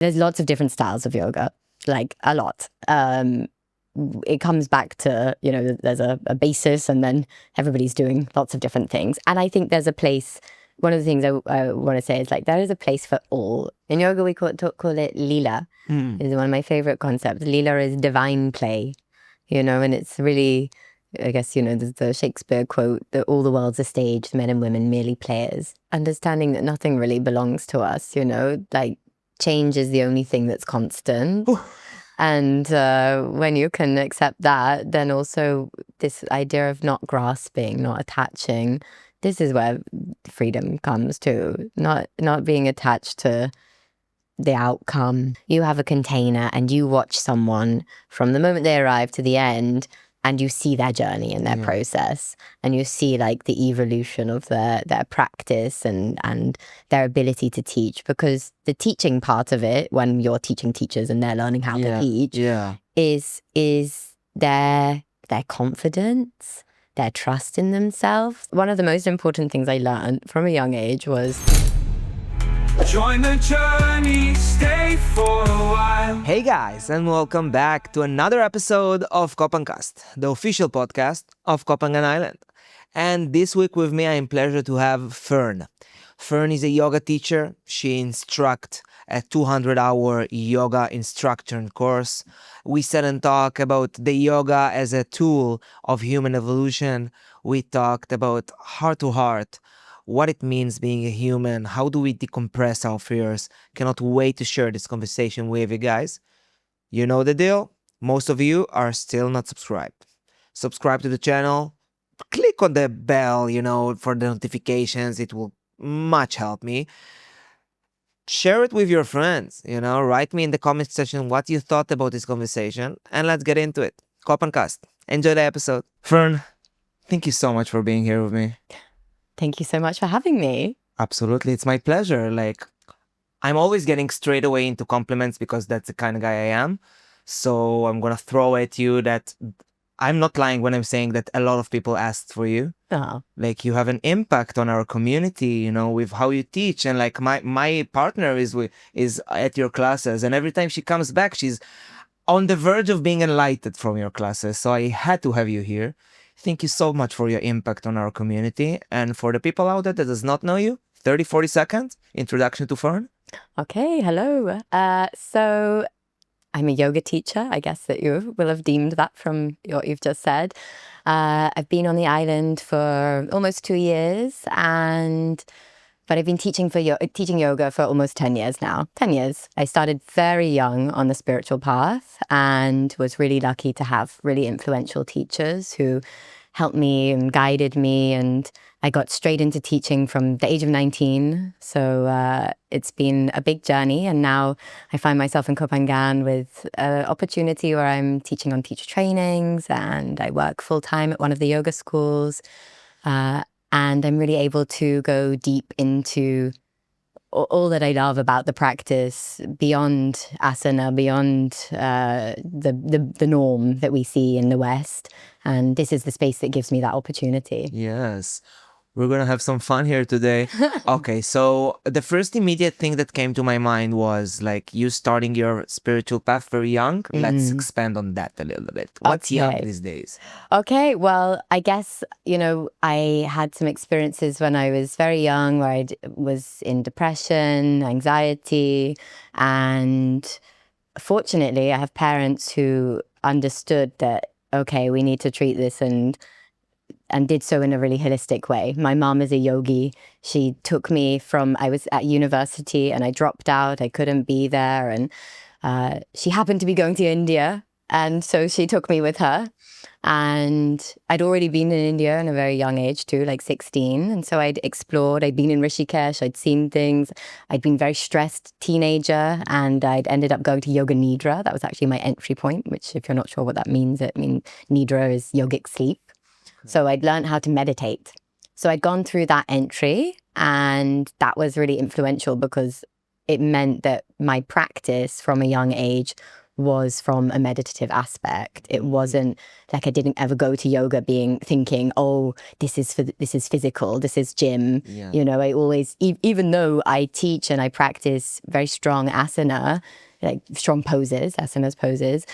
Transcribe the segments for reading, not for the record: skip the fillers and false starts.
There's lots of different styles of yoga, like a lot. It comes back to, there's a basis and then everybody's doing lots of different things. And I think there's a place, one of the things I want to say is like, there is a place for all. In yoga, we call it lila. It's one of my favorite concepts. Lila is divine play, and it's really, I guess, there's the Shakespeare quote that all the world's a stage, men and women merely players. Understanding that nothing really belongs to us, like change is the only thing that's constant. Ooh. And when you can accept that, then also this idea of not grasping, not attaching, this is where freedom comes too. Not being attached to the outcome. You have a container and you watch someone from the moment they arrive to the end, and you see their journey and their process, and you see like the evolution of their practice and their ability to teach. Because the teaching part of it, when you're teaching teachers and they're learning how to teach, is their confidence, their trust in themselves. One of the most important things I learned from a young age was, join the journey, stay for a while. Hey guys, and welcome back to another episode of KohPhanCast, the official podcast of Copenhagen Island. And this week with me, I am pleasure to have Fern. Fern is a yoga teacher. She instructs a 200-hour yoga instruction course. We sat and talked about the yoga as a tool of human evolution. We talked about heart-to-heart, what it means being a human, how do we decompress our fears. Cannot wait to share this conversation with you guys. You know the deal. Most of you are still not subscribed. Subscribe to the channel. Click on the bell, for the notifications. It will much help me. Share it with your friends, Write me in the comment section what you thought about this conversation, and let's get into it. KohPhanCast. Enjoy the episode. Fern, thank you so much for being here with me. Thank you so much for having me. Absolutely. It's my pleasure. Like, I'm always getting straight away into compliments because that's the kind of guy I am. So I'm going to throw at you that I'm not lying when I'm saying that a lot of people asked for you. Oh. Like, you have an impact on our community, with how you teach. And like my partner is at your classes, and every time she comes back, she's on the verge of being enlightened from your classes. So I had to have you here. Thank you so much for your impact on our community. And for the people out there that does not know you, 30, 40 seconds, introduction to Fern. Okay, hello. So I'm a yoga teacher. I guess that you will have deemed that from what you've just said. I've been on the island for almost 2 years, but I've been teaching yoga for almost 10 years now. 10 years. I started very young on the spiritual path and was really lucky to have really influential teachers who helped me and guided me. And I got straight into teaching from the age of 19. So it's been a big journey. And now I find myself in Copenhagen with an opportunity where I'm teaching on teacher trainings, and I work full time at one of the yoga schools. And I'm really able to go deep into all that I love about the practice, beyond asana, beyond the norm that we see in the West. And this is the space that gives me that opportunity. Yes. We're going to have some fun here today. Okay, so the first immediate thing that came to my mind was like you starting your spiritual path very young. Let's expand on that a little bit. What's young these days? Okay, well, I guess, I had some experiences when I was very young where I was in depression, anxiety, and fortunately I have parents who understood that, okay, we need to treat this and did so in a really holistic way. My mom is a yogi. She took me I was at university and I dropped out. I couldn't be there. And she happened to be going to India. And so she took me with her. And I'd already been in India in a very young age too, like 16. And so I'd explored. I'd been in Rishikesh. I'd seen things. I'd been very stressed teenager. And I'd ended up going to Yoga Nidra. That was actually my entry point, which if you're not sure what that means, Nidra is yogic sleep. So I'd learned how to meditate. So I'd gone through that entry, and that was really influential because it meant that my practice from a young age was from a meditative aspect. It wasn't like I didn't ever go to yoga thinking, oh, this is physical, this is gym. Yeah. You know, I always, even though I teach and I practice very strong asana, like strong poses, asanas poses,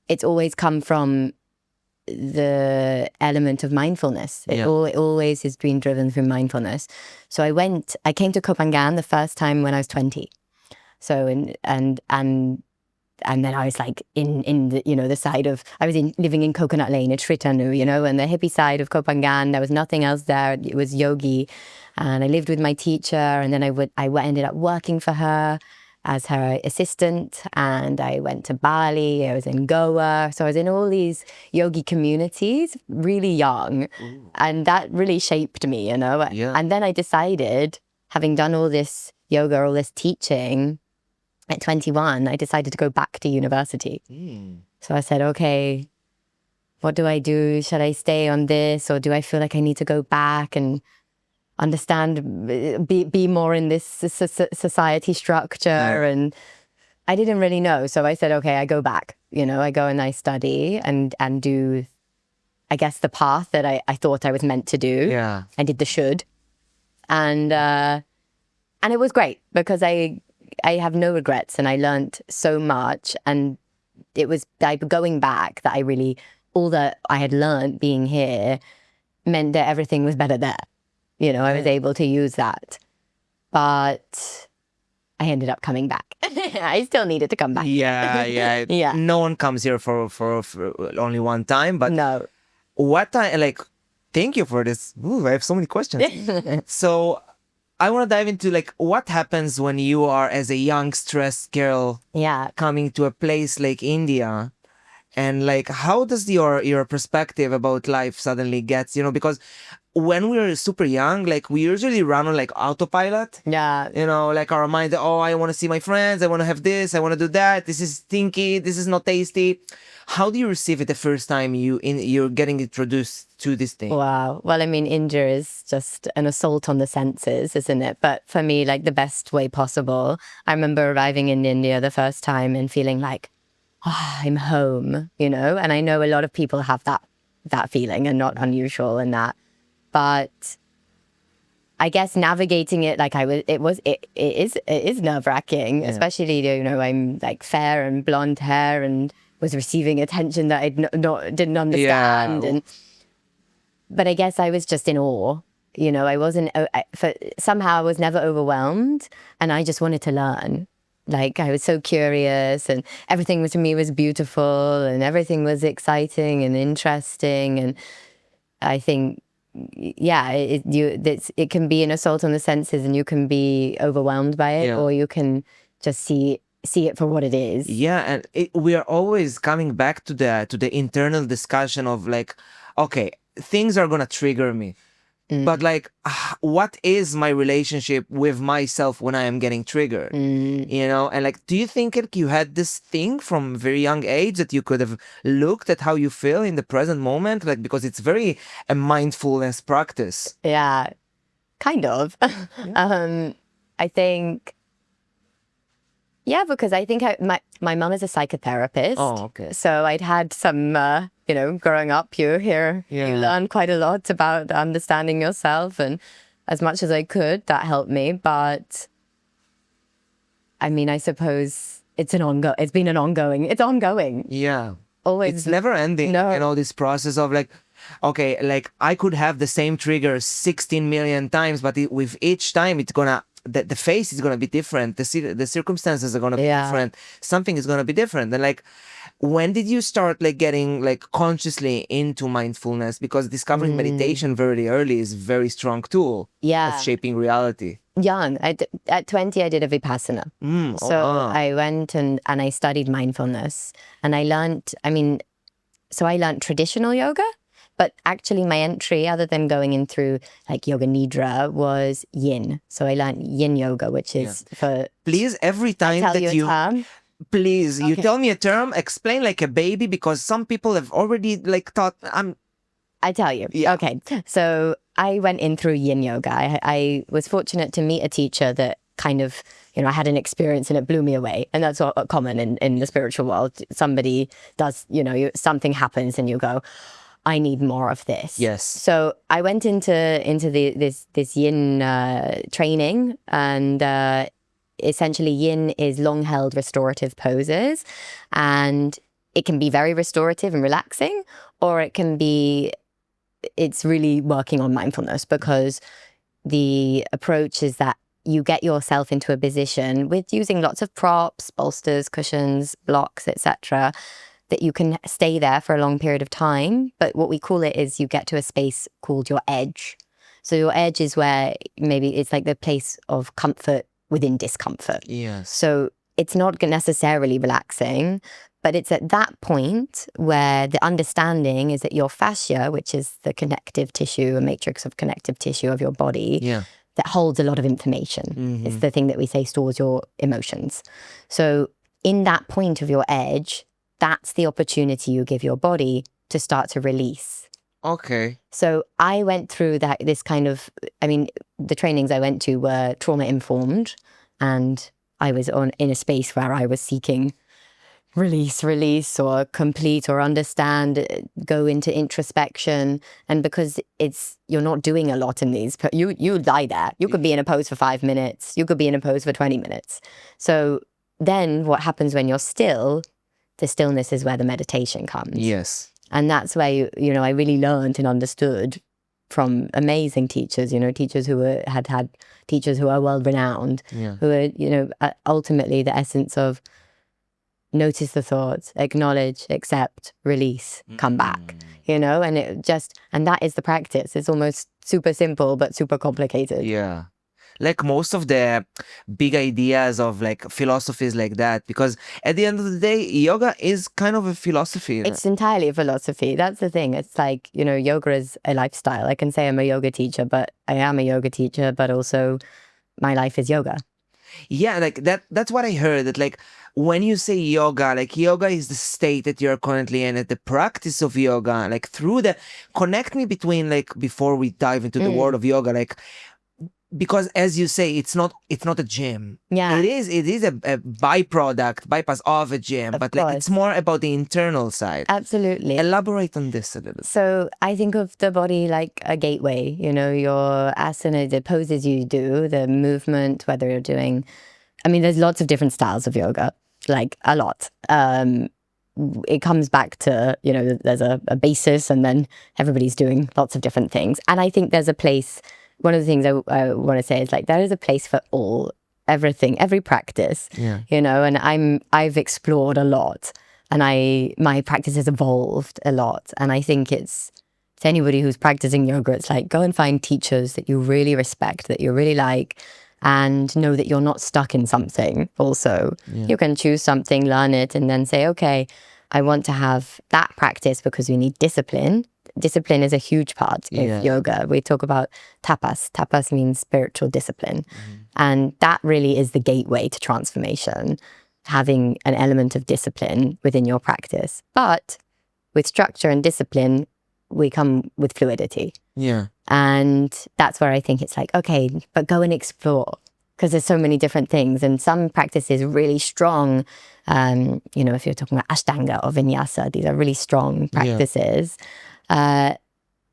it's always come from the element of mindfulness. It always has been driven through mindfulness. So I came to KohPhanCast the first time when I was 20. So and then I was like in the, you know, the side of, I was living in Coconut Lane at Sritanu, you know, and the hippie side of KohPhanCast. There was nothing else there. It was yogi, and I lived with my teacher, and then I ended up working for her as her assistant, and I went to Bali. I was in Goa, so I was in all these yogi communities really young. Ooh. And that really shaped me, you know. Yeah. And then I decided, having done all this yoga, all this teaching, at 21, I decided to go back to university. So I said, okay, what do I do? Should I stay on this, or do I feel like I need to go back and understand, be more in this society structure? And I didn't really know. So I said, okay, I go back. You know, I go and I study and do, I guess, the path that I thought I was meant to do. Yeah. I did the should. And it was great because I have no regrets, and I learned so much. And it was by going back that all that I had learned being here meant that everything was better there. You know, I was able to use that. But I ended up coming back. I still needed to come back. Yeah. Yeah. No one comes here for only one time, but No. what time, like, thank you for this. Ooh, I have so many questions. So I want to dive into like what happens when you are as a young stressed girl Yeah. coming to a place like India, and like how does your perspective about life suddenly gets, you know, because when we're super young, like we usually run on like autopilot. Yeah. You know, like our mind, oh, I want to see my friends, I want to have this, I want to do that, this is stinky, this is not tasty. How do you receive it the first time you're getting introduced to this thing? Wow. Well, I mean, India is just an assault on the senses, isn't it? But for me, like the best way possible. I remember arriving in India the first time and feeling like, I'm home, you know? And I know a lot of people have that feeling, and not unusual in that. But I guess navigating it, like it is nerve-wracking, especially, you know, I'm like fair and blonde hair and was receiving attention that I didn't understand. Yeah. But I guess I was just in awe. You know, I wasn't, somehow I was never overwhelmed, and I just wanted to learn. Like I was so curious, and everything to me was beautiful, and everything was exciting and interesting. And I think, yeah, it can be an assault on the senses, and you can be overwhelmed by it, or you can just see it for what it is. Yeah, and we are always coming back to the internal discussion of like, okay, things are gonna trigger me, but like, what is my relationship with myself when I am getting triggered? You know, and like, do you think like you had this thing from a very young age that you could have looked at how you feel in the present moment, like because it's very a mindfulness practice? Yeah, kind of. I think. Yeah, because I think my mom is a psychotherapist. Oh, okay. So I'd had some, you know, growing up, you learn quite a lot about understanding yourself, and as much as I could, that helped me. But I mean, I suppose it's ongoing. Yeah. Always. It's never ending. No. You know, this process of like, okay, like I could have the same trigger 16 million times, but with each time it's gonna, the face is gonna be different. The circumstances are gonna be different. Something is gonna be different. And like, when did you start like getting like consciously into mindfulness? Because discovering meditation very early is a very strong tool of shaping reality. Young. At 20, I did a Vipassana. I went and I studied mindfulness, and I learned, I learned traditional yoga, but actually my entry, other than going in through like Yoga Nidra, was yin. So I learned yin yoga, which is for... Please, every time tell that you a term? Please, you tell me a term, explain like a baby, because some people have already like thought I tell you. Yeah. Okay. So I went in through yin yoga. I was fortunate to meet a teacher that kind of I had an experience and it blew me away. And that's what common in the spiritual world. Somebody does, something happens and you go, I need more of this. Yes. So I went into this yin training, and essentially yin is long held restorative poses, and it can be very restorative and relaxing, or it's really working on mindfulness, because the approach is that you get yourself into a position with using lots of props, bolsters, cushions, blocks, etc., that you can stay there for a long period of time. But what we call it is you get to a space called your edge. So your edge is where maybe it's like the place of comfort within discomfort. Yes. So it's not necessarily relaxing, but it's at that point where the understanding is that your fascia, which is the connective tissue, a matrix of connective tissue of your body, that holds a lot of information. It's the thing that we say stores your emotions. So in that point of your edge, that's the opportunity you give your body to start to release. Okay. So I went through the trainings I went to were trauma informed, and I was in a space where I was seeking release or complete or understand, go into introspection. And because you're not doing a lot in these, you lie there. You could be in a pose for 5 minutes. You could be in a pose for 20 minutes. So then what happens when you're still? The stillness is where the meditation comes. Yes. And that's where, I really learned and understood from amazing teachers, teachers who had teachers who are well-renowned, who are, ultimately the essence of notice the thoughts, acknowledge, accept, release, come back, and and that is the practice. It's almost super simple, but super complicated. Yeah. Like most of the big ideas of like philosophies like that, because at the end of the day, yoga is kind of a philosophy. It's entirely a philosophy. That's the thing. It's like, yoga is a lifestyle. I can say I'm a yoga teacher, but I am a yoga teacher, but also my life is yoga. Yeah, like that's what I heard, that like when you say yoga, like yoga is the state that you're currently in, at the practice of yoga, like through connect me between, like, before we dive into the world of yoga, like, because as you say, it's not a gym. Yeah. It is a bypass of a gym, but like it's more about the internal side. Absolutely. Elaborate on this a little. So I think of the body like a gateway, your asana, the poses you do, the movement, whether you're doing, there's lots of different styles of yoga, like a lot. It comes back to, there's a basis, and then everybody's doing lots of different things. And I think there's a place. One of the things I want to say is, like, there is a place for everything, every practice, and I've explored a lot, and my practice has evolved a lot. And I think it's to anybody who's practicing yoga, it's like, go and find teachers that you really respect, that you really like, and know that you're not stuck in something. Also, you can choose something, learn it, and then say, okay, I want to have that practice because we need discipline. Discipline is a huge part of yoga. We talk about tapas. Tapas means spiritual discipline. And that really is the gateway to transformation, having an element of discipline within your practice. But with structure and discipline, we come with fluidity. Yeah. And that's where I think it's like, okay, but go and explore, because there's so many different things. And some practices really strong, if you're talking about Ashtanga or Vinyasa, these are really strong practices.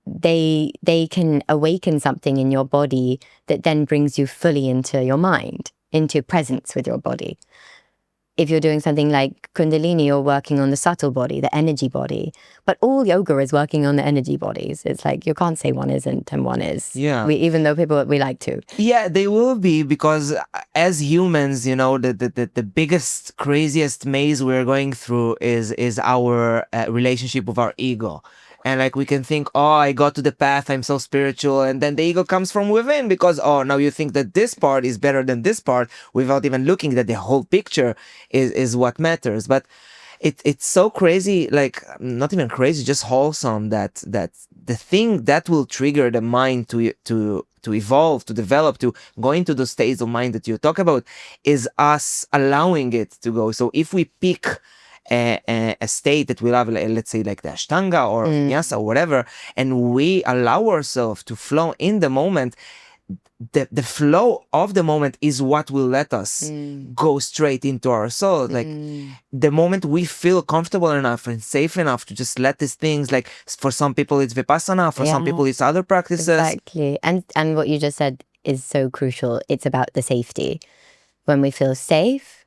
They can awaken something in your body that then brings you fully into your mind, into presence with your body. If you're doing something like Kundalini, you're working on the subtle body, the energy body. But all yoga is working on the energy bodies. It's like, you can't say one isn't and one is. Yeah. Even though we like to. Yeah, they will be, because as humans, the biggest, craziest maze we're going through is our relationship with our ego. And like we can think, oh, I got to the path, I'm so spiritual. And then the ego comes from within, because, oh, now you think that this part is better than this part, without even looking that the whole picture is what matters. But it's so crazy, like not even crazy, just wholesome, that the thing that will trigger the mind to evolve, to develop, to go into those states of mind that you talk about, is us allowing it to go. So if we pick a state that we love, let's say like the Ashtanga or Vinyasa or whatever, and we allow ourselves to flow in the moment, the flow of the moment is what will let us go straight into our soul. Like the moment we feel comfortable enough and safe enough to just let these things, like for some people it's Vipassana, for some people it's other practices. Exactly. And what you just said is so crucial. It's about the safety. When we feel safe,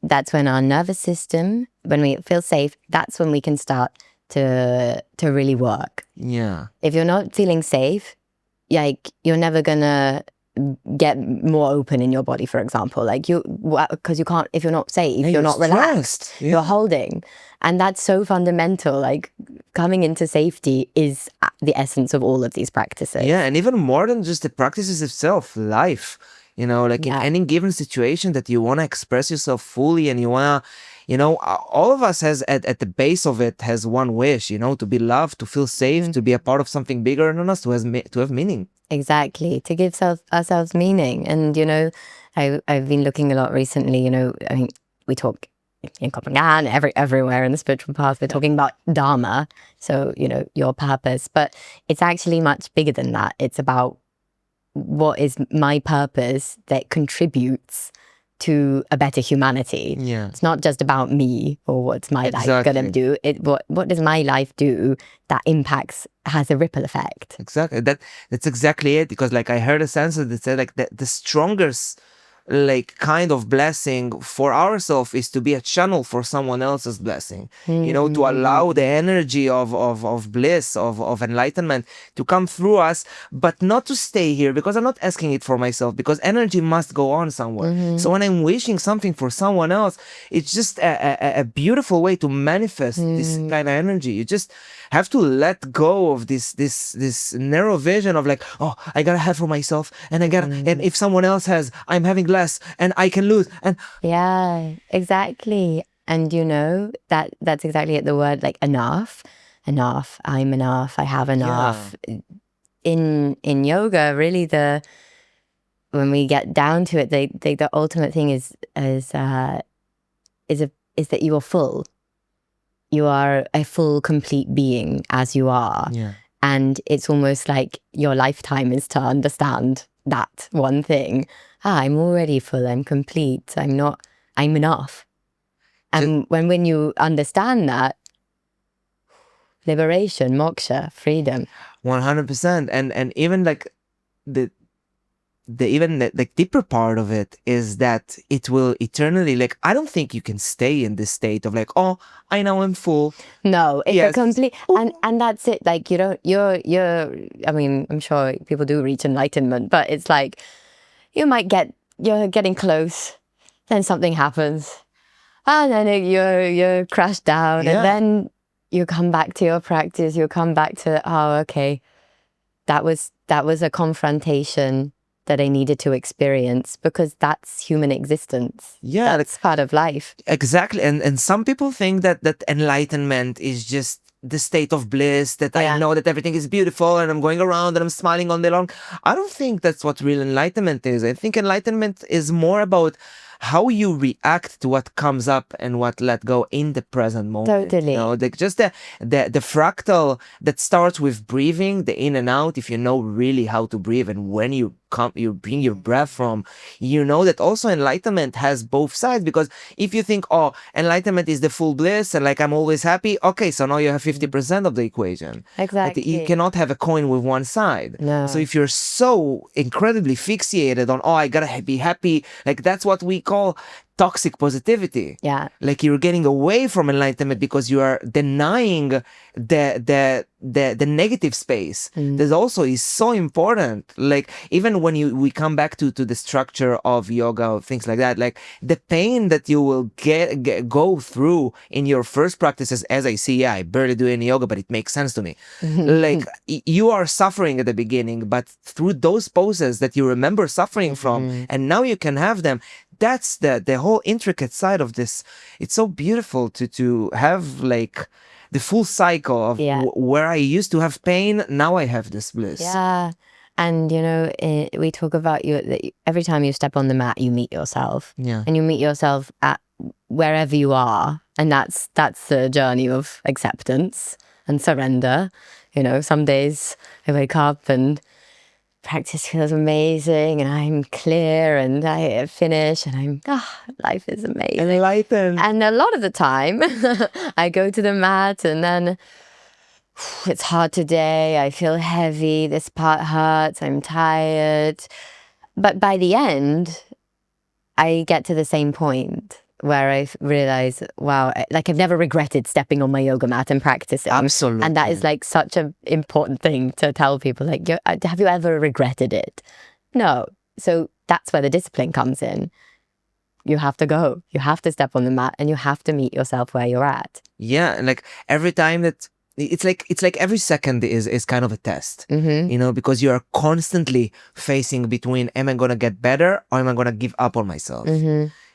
that's when our nervous system, when we feel safe, that's when we can start to really work. Yeah. If you're not feeling safe, like you're never gonna get more open in your body, for example. Like because you can't, if you're not safe, you're not relaxed, you're holding. And that's so fundamental. Like coming into safety is the essence of all of these practices. Yeah, and even more than just the practices itself, life. You know, like in any given situation that you want to express yourself fully and you want to, you know, all of us has at the base of it has one wish, you know, to be loved, to feel safe, to be a part of something bigger than us, to have meaning. Exactly, to give ourselves meaning. And, you know, I've been looking a lot recently, you know, I mean, we talk in Copenhagen, everywhere in the spiritual path, we're talking about Dharma, so, you know, your purpose. But it's actually much bigger than that. It's about what is my purpose that contributes to a better humanity. Yeah. It's not just about me or what's my life gonna do. What does my life do that impacts, has a ripple effect. Exactly. That's exactly it. Because like I heard a sense that said like the strongest like kind of blessing for ourselves is to be a channel for someone else's blessing. You know, to allow the energy of bliss, of enlightenment to come through us, but not to stay here, because I'm not asking it for myself, because energy must go on somewhere. So when I'm wishing something for someone else, it's just a beautiful way to manifest this kind of energy. You just have to let go of this narrow vision of like, oh, I gotta have for myself, and I gotta, and if someone else has, I'm having less, and I can lose. And yeah, exactly. And you know, that's exactly it. The word like enough, I'm enough, I have enough. In yoga, really, when we get down to it, the ultimate thing is that you are full. You are a full, complete being as you are. yeah. And it's almost like your lifetime is to understand that one thing. I'm already full, I'm complete, I'm enough. And when you understand that, liberation, moksha, freedom. 100%. And even like the deeper part of it is that it will eternally, like, I don't think you can stay in this state of like, oh, I know I'm full. No, it's a complete, and that's it. Like, you don't, you're, I mean, I'm sure people do reach enlightenment, but it's like, you're getting close, then something happens, and then you're crashed down, and then you come back to your practice, you come back to, oh, okay, that was a confrontation that I needed to experience, because that's human existence. Yeah, that's part of life. Exactly. And some people think that enlightenment is just the state of bliss, that I know that everything is beautiful and I'm going around and I'm smiling all day long. I don't think that's what real enlightenment is. I think enlightenment is more about how you react to what comes up and what let go in the present moment. Totally. You know, just the fractal that starts with breathing, the in and out. If you know really how to breathe, and when you bring your breath from, you know that also enlightenment has both sides. Because if you think, oh, enlightenment is the full bliss and like I'm always happy, okay, so now you have 50% of the equation. Exactly. But you cannot have a coin with one side. No. So if you're so incredibly fixated on, oh, I gotta be happy, like that's what we call toxic positivity. Yeah. Like you're getting away from enlightenment because you are denying the negative space. That also is so important. Like even when we come back to the structure of yoga or things like that, like the pain that you will go through in your first practices, as I see, I barely do any yoga, but it makes sense to me. Like you are suffering at the beginning, but through those poses that you remember suffering from, and now you can have them. That's the whole intricate side of this. It's so beautiful to have like the full cycle of where I used to have pain, now I have this bliss. Yeah. And, you know, we talk about that every time you step on the mat, you meet yourself. Yeah. And you meet yourself at wherever you are. And that's the journey of acceptance and surrender. You know, some days I wake up and practice feels amazing and I'm clear and I finish and life is amazing. And enlightened. And a lot of the time I go to the mat and then it's hard today, I feel heavy, this part hurts, I'm tired. But by the end, I get to the same point where I realize, wow, like I've never regretted stepping on my yoga mat and practicing. Absolutely. And that is like such an important thing to tell people. Like, have you ever regretted it? No. So that's where the discipline comes in. You have to go. You have to step on the mat and you have to meet yourself where you're at. Yeah, and like every time that it's like every second is kind of a test, you know, because you are constantly facing between, am I gonna get better or am I gonna give up on myself?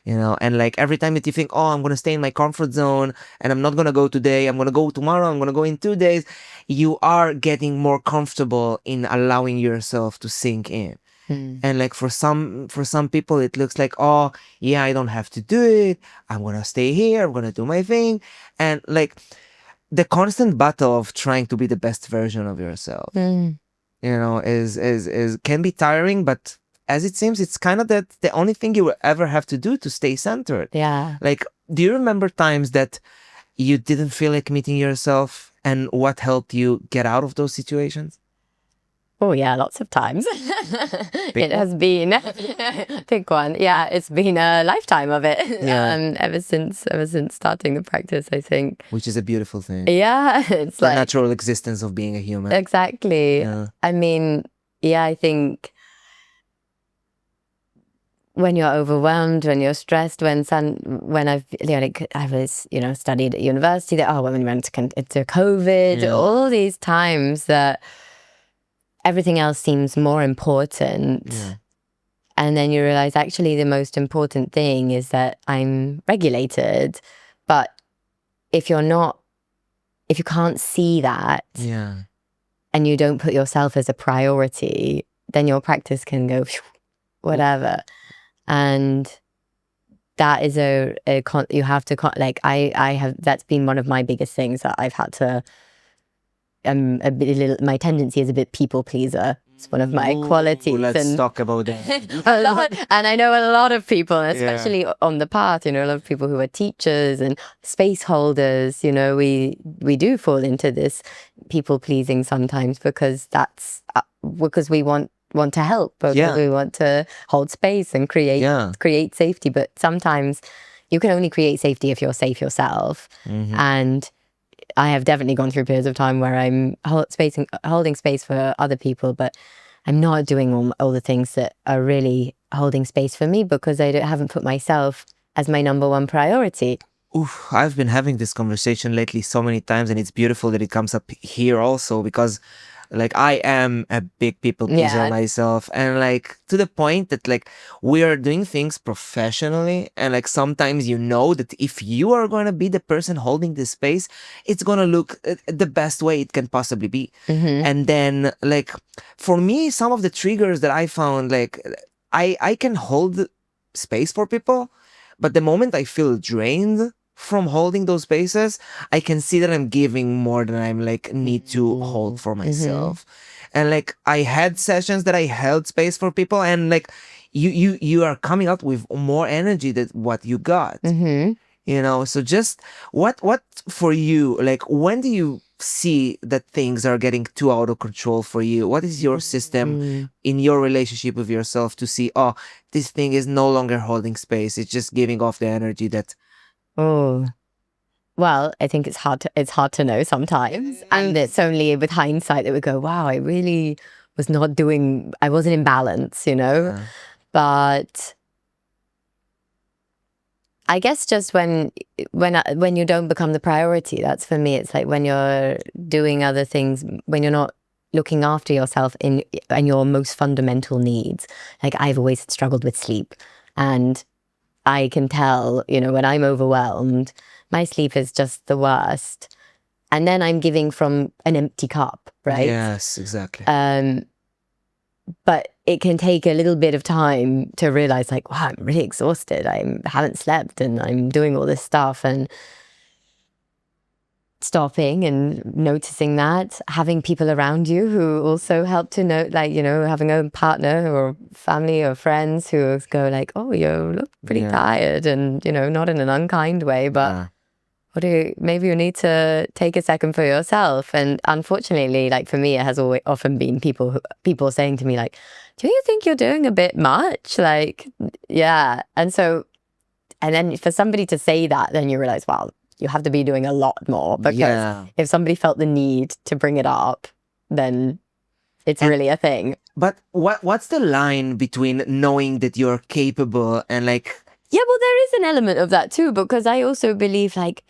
You know, and like every time that you think, oh, I'm gonna stay in my comfort zone and I'm not gonna go today, I'm gonna go tomorrow, I'm gonna go in 2 days, you are getting more comfortable in allowing yourself to sink in. And like for some people it looks like, oh yeah, I don't have to do it, I'm gonna stay here, I'm gonna do my thing. And like the constant battle of trying to be the best version of yourself, you know, is can be tiring, but as it seems, it's kind of the only thing you will ever have to do to stay centered. Yeah. Like, do you remember times that you didn't feel like meeting yourself and what helped you get out of those situations? Oh yeah, lots of times. It has been pick one. Yeah, it's been a lifetime of it. Yeah. Ever since starting the practice, I think. Which is a beautiful thing. Yeah, it's The like natural existence of being a human. exactly. Yeah. I mean, yeah, I think when you're overwhelmed, when you're stressed, when I've I was studied at university, when we went into COVID, all these times that everything else seems more important. Yeah. And then you realize actually the most important thing is that I'm regulated. But if you can't see that and you don't put yourself as a priority, then your practice can go whatever. And that is you have to, like, I have, that's been one of my biggest things that I've had to, my tendency is a bit people pleaser. It's one of my qualities. Let's talk about that. And I know a lot of people, especially on the path, a lot of people who are teachers and space holders, we do fall into this people pleasing sometimes because because we want to help, because we want to hold space and create safety. But sometimes you can only create safety if you're safe yourself. And I have definitely gone through periods of time where I'm holding space for other people, but I'm not doing all the things that are really holding space for me because I haven't put myself as my number one priority. Oof, I've been having this conversation lately so many times, and it's beautiful that it comes up here also because like I am a big people pleaser myself, and like to the point that like we are doing things professionally, and like sometimes that if you are going to be the person holding this space, it's going to look the best way it can possibly be. And then like for me, some of the triggers that I found, like I can hold space for people, but the moment I feel drained from holding those spaces, I can see that I'm giving more than I'm like need to hold for myself. And like I had sessions that I held space for people, and like you are coming out with more energy than what you got. So just what for you, like when do you see that things are getting too out of control for you? What is your system in your relationship with yourself to see, oh, this thing is no longer holding space, it's just giving off the energy that... Oh, well, I think it's hard to know sometimes. And it's only with hindsight that we go, wow, I really was I wasn't in balance, But I guess just when you don't become the priority, that's for me, it's like when you're doing other things, when you're not looking after yourself and your most fundamental needs. Like I've always struggled with sleep, and I can tell, when I'm overwhelmed, my sleep is just the worst. And then I'm giving from an empty cup, right? Yes, exactly. But it can take a little bit of time to realize, like, wow, I'm really exhausted. I haven't slept and I'm doing all this stuff. And stopping and noticing that, having people around you who also help to note, like, having a partner or family or friends who go like, oh, you look pretty tired, and, not in an unkind way, but maybe you need to take a second for yourself. And unfortunately, like for me, it has often been people saying to me like, do you think you're doing a bit much? Like, yeah. And then for somebody to say that, then you realize, wow, you have to be doing a lot more, because if somebody felt the need to bring it up, then it's really a thing. But what's the line between knowing that you're capable and like... Yeah, well, there is an element of that too, because I also believe like,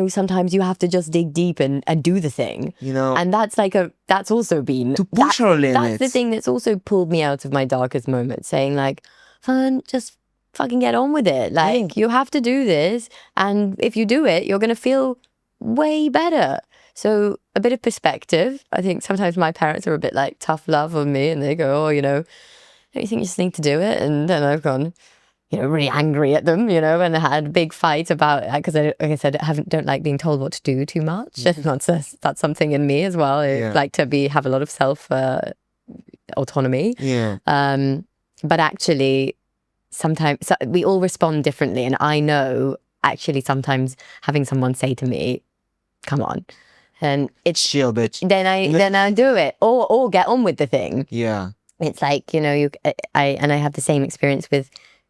sometimes you have to just dig deep and do the thing. And that's also been... To push our limits. That's the thing that's also pulled me out of my darkest moments, saying like, fun, just fucking get on with it. Like, you have to do this. And if you do it, you're going to feel way better. So a bit of perspective. I think sometimes my parents are a bit like tough love on me, and they go, oh, don't you think you just need to do it? And then I've gone... really angry at them, and I had a big fight about it, because like I said, don't like being told what to do too much. And that's something in me as well. I like to have a lot of self autonomy. But actually, sometimes we all respond differently, and I know actually sometimes having someone say to me, "Come on," and it's chill, bitch. Then I do it, or get on with the thing. Yeah, it's like I have the same experience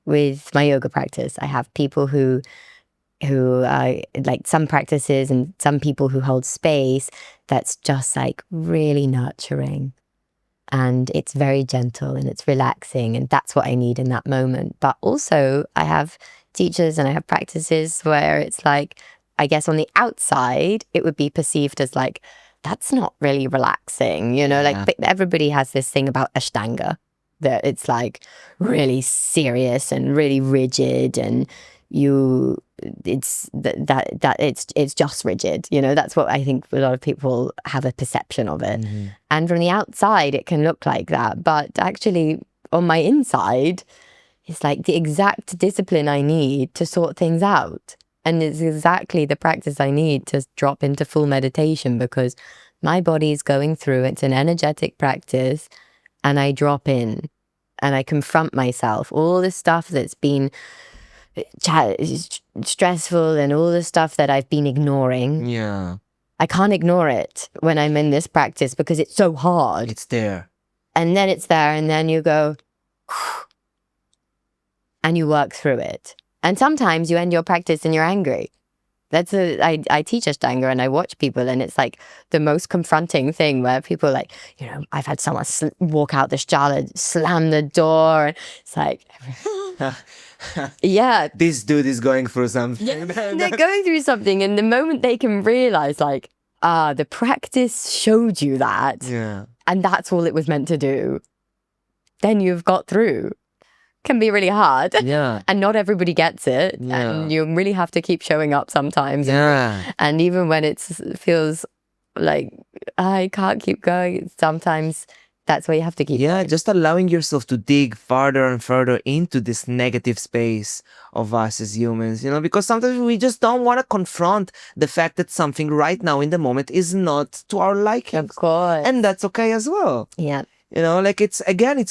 with my yoga practice. I have people who like some practices, and some people who hold space that's just like really nurturing, and it's very gentle and it's relaxing, and that's what I need in that moment. But also I have teachers and I have practices where it's like, I guess on the outside it would be perceived as like, that's not really relaxing, like everybody has this thing about Ashtanga, that it's like really serious and really rigid, and it's just rigid. That's what I think a lot of people have a perception of it. And from the outside it can look like that, but actually on my inside it's like the exact discipline I need to sort things out, and it's exactly the practice I need to drop into full meditation, because my body's going through, it's an energetic practice, and I drop in and I confront myself, all the stuff that's been stressful and all the stuff that I've been ignoring. I can't ignore it when I'm in this practice, because it's so hard. It's there. And then it's there, and then you go, and you work through it. And sometimes you end your practice and you're angry. I teach Ashtanga, and I watch people, and it's like the most confronting thing, where people are like, I've had someone walk out the shala, slam the door, and it's like, this dude is going through something. They're going through something, and the moment they can realize like, the practice showed you that, and that's all it was meant to do, then you've got through. Can be really hard, and not everybody gets it, and you really have to keep showing up sometimes, and even when it feels like I can't keep going, sometimes that's where you have to keep going. Just allowing yourself to dig farther and further into this negative space of us as humans, because sometimes we just don't want to confront the fact that something right now in the moment is not to our liking. Of course. And that's okay as well. Like it's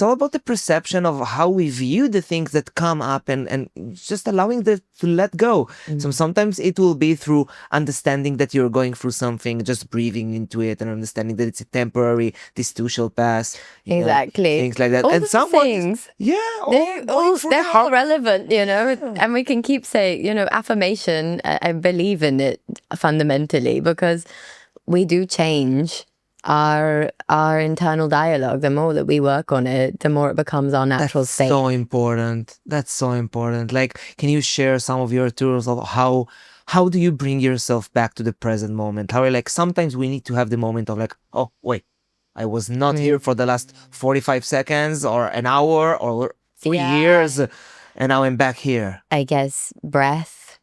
all about the perception of how we view the things that come up, and just allowing to let go. So sometimes it will be through understanding that you're going through something, just breathing into it, and understanding that it's a temporary, this too shall pass. Exactly. Things like that. All and some things. They're all relevant, and we can keep saying, affirmation, I believe in it fundamentally, because we do change our internal dialogue. The more that we work on it, the more it becomes our natural state. That's so important. Like, can you share some of your tools of how do you bring yourself back to the present moment? How, like, sometimes we need to have the moment of like, oh wait, I was not here for the last 45 seconds or an hour or 3 years, and now I'm back here. I guess breath,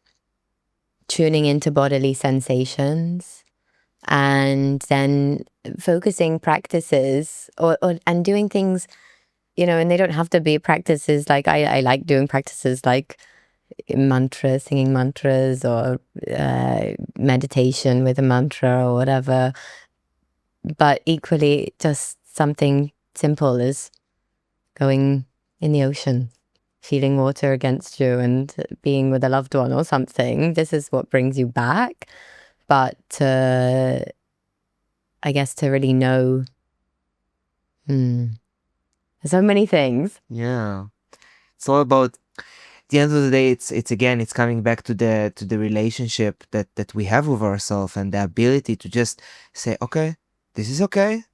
tuning into bodily sensations, and then focusing practices and doing things, and they don't have to be practices like I like doing practices like, mantras, singing mantras, or meditation with a mantra or whatever. But equally, just something simple as going in the ocean, feeling water against you and being with a loved one or something. This is what brings you back. But I guess to really know, so many things. Yeah. It's all about, at the end of the day, it's coming back to the relationship that we have with ourselves, and the ability to just say, okay, this is okay.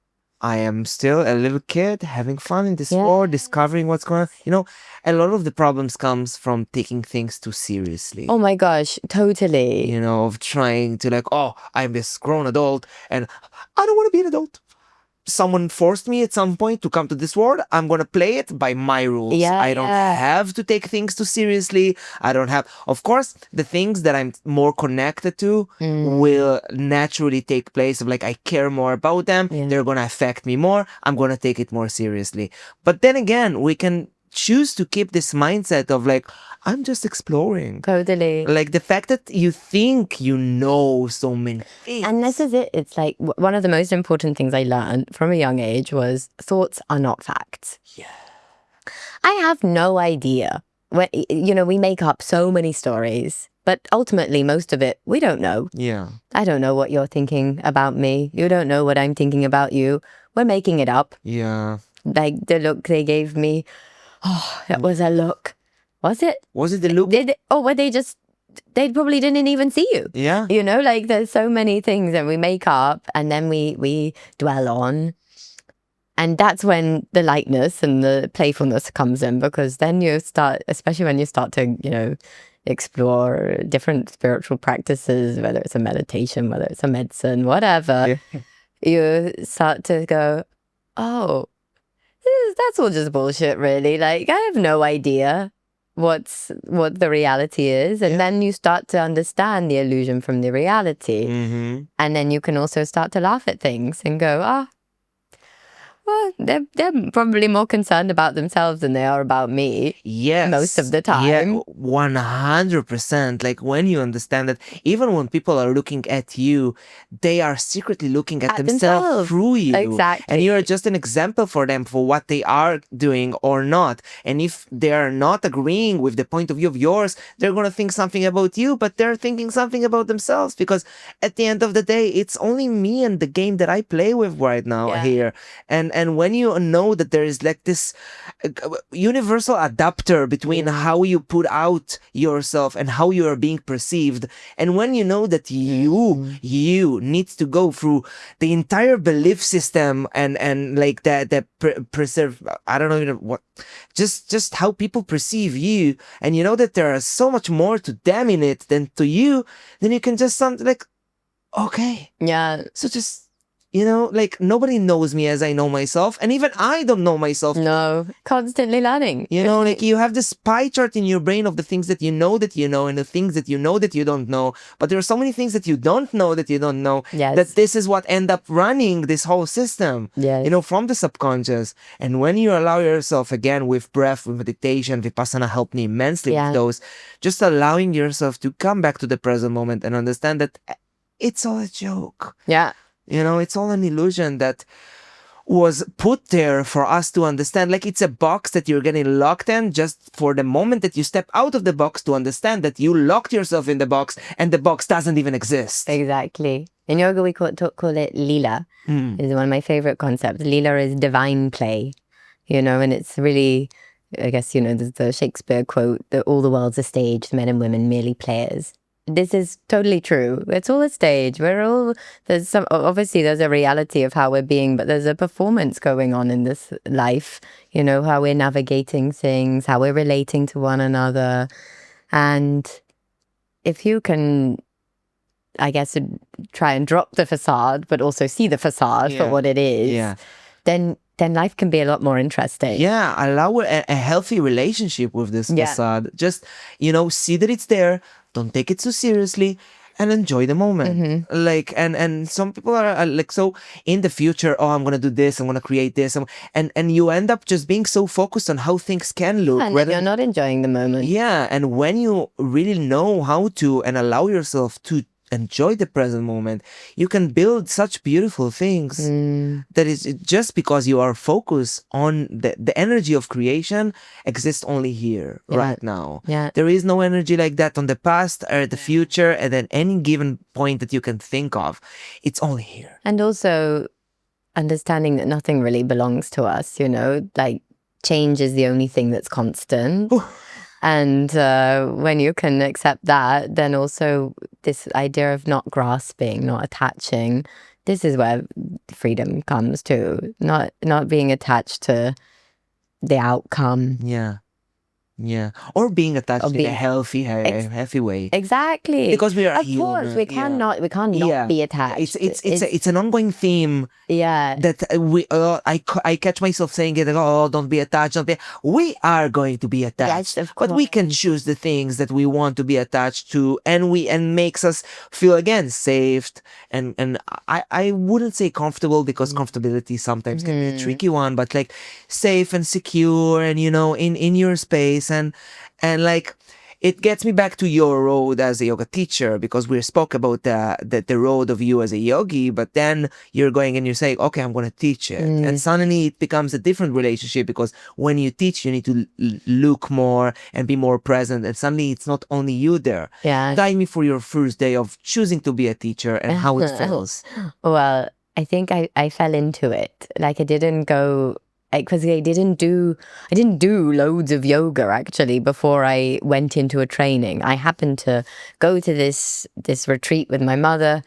I am still a little kid having fun in this world, discovering what's going on. A lot of the problems comes from taking things too seriously. Oh my gosh, totally. Of trying to I'm this grown adult and I don't want to be an adult. Someone forced me at some point to come to this world. I'm going to play it by my rules. I don't have to take things too seriously. I don't have, of course, the things that I'm more connected to will naturally take place of I care more about them. They're going to affect me more. I'm going to take it more seriously. But then again, we can choose to keep this mindset of I'm just exploring. Totally. The fact that you think you know so many things. And this is it. It's one of the most important things I learned from a young age was thoughts are not facts. Yeah. I have no idea. We make up so many stories, but ultimately most of it, we don't know. Yeah. I don't know what you're thinking about me. You don't know what I'm thinking about you. We're making it up. Yeah. The look they gave me. Oh, that was a look. Was it? Was it the look? They probably didn't even see you. Yeah. There's so many things that we make up and then we dwell on. And that's when the lightness and the playfulness comes in, because then you start, especially when you start to, explore different spiritual practices, whether it's a meditation, whether it's a medicine, whatever, you start to go, oh, that's all just bullshit, really. I have no idea what the reality is. And then you start to understand the illusion from the reality. Mm-hmm. And then you can also start to laugh at things and go, well, they're probably more concerned about themselves than they are about me. Yes. Most of the time. Yeah, 100%. When you understand that even when people are looking at you, they are secretly looking at themselves through you. Exactly. And you're just an example for them for what they are doing or not. And if they are not agreeing with the point of view of yours, they're going to think something about you, but they're thinking something about themselves, because at the end of the day, it's only me and the game that I play with right now here. And when you know that there is this universal adapter between how you put out yourself and how you are being perceived, and when you know that you need to go through the entire belief system and preserve, I don't know even what, just how people perceive you, and you know that there is so much more to them in it than to you, then you can just okay. Yeah. So just, nobody knows me as I know myself. And even I don't know myself. No, constantly learning. You have this pie chart in your brain of the things that you know, and the things that you know that you don't know. But there are so many things that you don't know that you don't know. Yes. That this is what end up running this whole system. Yes. From the subconscious. And when you allow yourself, again, with breath, with meditation, Vipassana helped me immensely with those. Just allowing yourself to come back to the present moment and understand that it's all a joke. Yeah. It's all an illusion that was put there for us to understand. It's a box that you're getting locked in just for the moment that you step out of the box to understand that you locked yourself in the box and the box doesn't even exist. Exactly. In yoga, we call it lila. It's one of my favorite concepts. Lila is divine play, and it's really, I guess, there's the Shakespeare quote that all the world's a stage, men and women merely players. This is totally true. It's all a stage. Obviously there's a reality of how we're being, but there's a performance going on in this life, how we're navigating things, how we're relating to one another. And if you can, I guess, try and drop the facade, but also see the facade for what it is, then life can be a lot more interesting. Yeah, allow a healthy relationship with this facade. Just, see that it's there. Don't take it so seriously. and enjoy the moment. Like, and some people are like, so in the future, oh, I'm gonna do this, I'm gonna create this, and you end up just being so focused on how things can look, And then you're not enjoying the moment. yeah. And when you really know how to and allow yourself to enjoy the present moment, you can build such beautiful things that is just because you are focused on the energy of creation exists only here, right now. Yeah. There is no energy like that on the past or the future, and then any given point that you can think of, it's only here. And also understanding that nothing really belongs to us, you know, like change is the only thing that's constant. And when you can accept that, then also this idea of not grasping, not attaching, this is where freedom comes too. Not being attached to the outcome. Yeah, or being attached Or in being- a healthy way. Exactly. Because we are of course, human, we can't not be attached. It's an ongoing theme. Yeah. That I catch myself saying it. Oh, don't be attached. Don't be. We are going to be attached, Yes, of but we can course. choose the things that we want to be attached to, and makes us feel again safe. And I wouldn't say comfortable, because comfortability sometimes can be a tricky one, but like safe and secure, and in your space, and like. It gets me back to your road as a yoga teacher, because we spoke about the road of you as a yogi, but then you're going and you're saying, okay, I'm going to teach it. And suddenly it becomes a different relationship, because when you teach, you need to look more and be more present. And suddenly it's not only you there. Yeah. Guide me for your first day of choosing to be a teacher and how it feels. Well, I think I fell into it. Like I didn't go, because I didn't do loads of yoga actually before I went into a training. I happened to go to this retreat with my mother.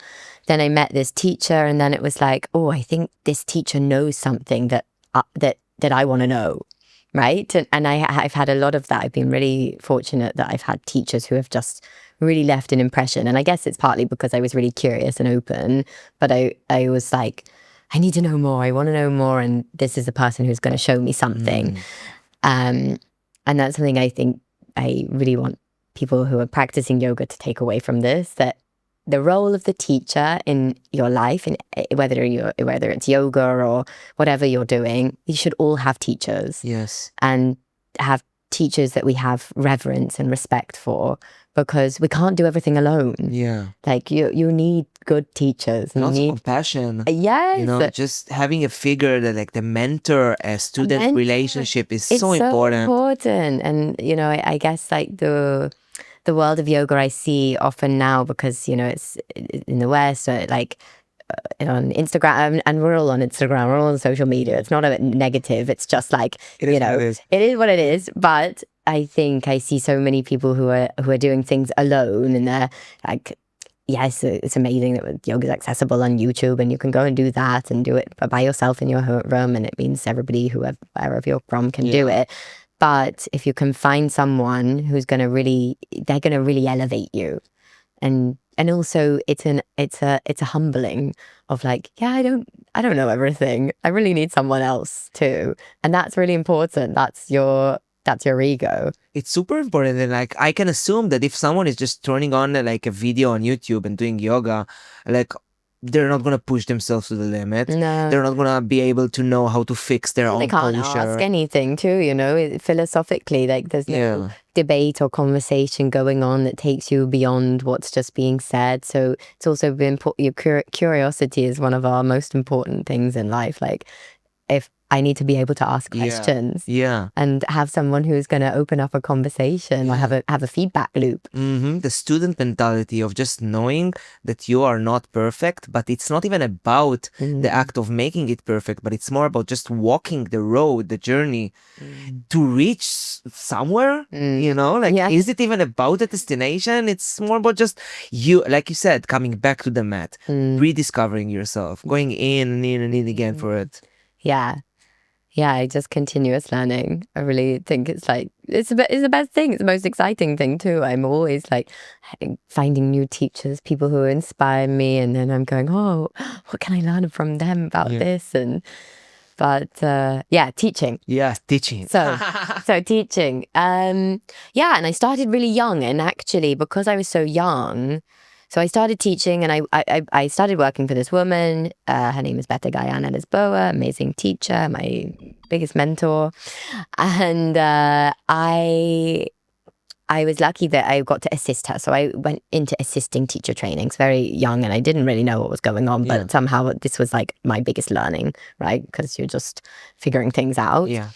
Then I met this teacher, and then it was like, oh, I think this teacher knows something that I want to know, right? And I've had a lot of that. I've been really fortunate that I've had teachers who have just really left an impression. And I guess it's partly because I was really curious and open, but I was like, I need to know more. I want to know more. And this is the person who's going to show me something. And that's something I think I really want people who are practicing yoga to take away from this, that the role of the teacher in your life, in whether it's yoga or whatever you're doing, you should all have teachers. Yes. And have teachers that we have reverence and respect for, because we can't do everything alone. Yeah. Like you need good teachers. And You also need compassion. yes. Just having a figure that, like, the mentor-student mentor. relationship is It's so important. And I guess like the world of yoga I see often now, because it's in the West, so like on Instagram, and we're all on Instagram, we're all on social media. It's not a negative. It's just like It is what it is. it is what it is. But I think I see so many people who are doing things alone, and they're like, yes, it's amazing that yoga is accessible on YouTube, and you can go and do that and do it by yourself in your room, and it means everybody, wherever you're from, can do it. But if you can find someone who's they're going to really elevate you, and also it's a humbling of like, yeah, I don't know everything. I really need someone else too, and that's really important. That's your ego. It's super important. And like, I can assume that if someone is just turning on like a video on YouTube and doing yoga, like, they're not gonna push themselves to the limit. No. They're not gonna be able to know how to fix their own They can't posture. ask anything too, philosophically, like there's no debate or conversation going on that takes you beyond what's just being said. So it's also been your curiosity is one of our most important things in life. Like, if I need to be able to ask questions, and have someone who's going to open up a conversation or have a feedback loop. The student mentality of just knowing that you are not perfect, but it's not even about the act of making it perfect, but it's more about just walking the road, the journey to reach somewhere. Is it even about the destination? It's more about just you, like you said, coming back to the mat, rediscovering yourself, going in and in and in again for it. Yeah, just continuous learning. I really think it's the best thing. It's the most exciting thing too. I'm always like finding new teachers, people who inspire me, and then I'm going, oh, what can I learn from them about this? Teaching. Yes, teaching. So teaching. And I started really young, and actually because I was so young, So I started teaching, and I started working for this woman. Her name is Beta Guyana Lisboa, amazing teacher, my biggest mentor. And I was lucky that I got to assist her. So I went into assisting teacher trainings very young, and I didn't really know what was going on, but somehow this was like my biggest learning, right? Because you're just figuring things out. Yeah.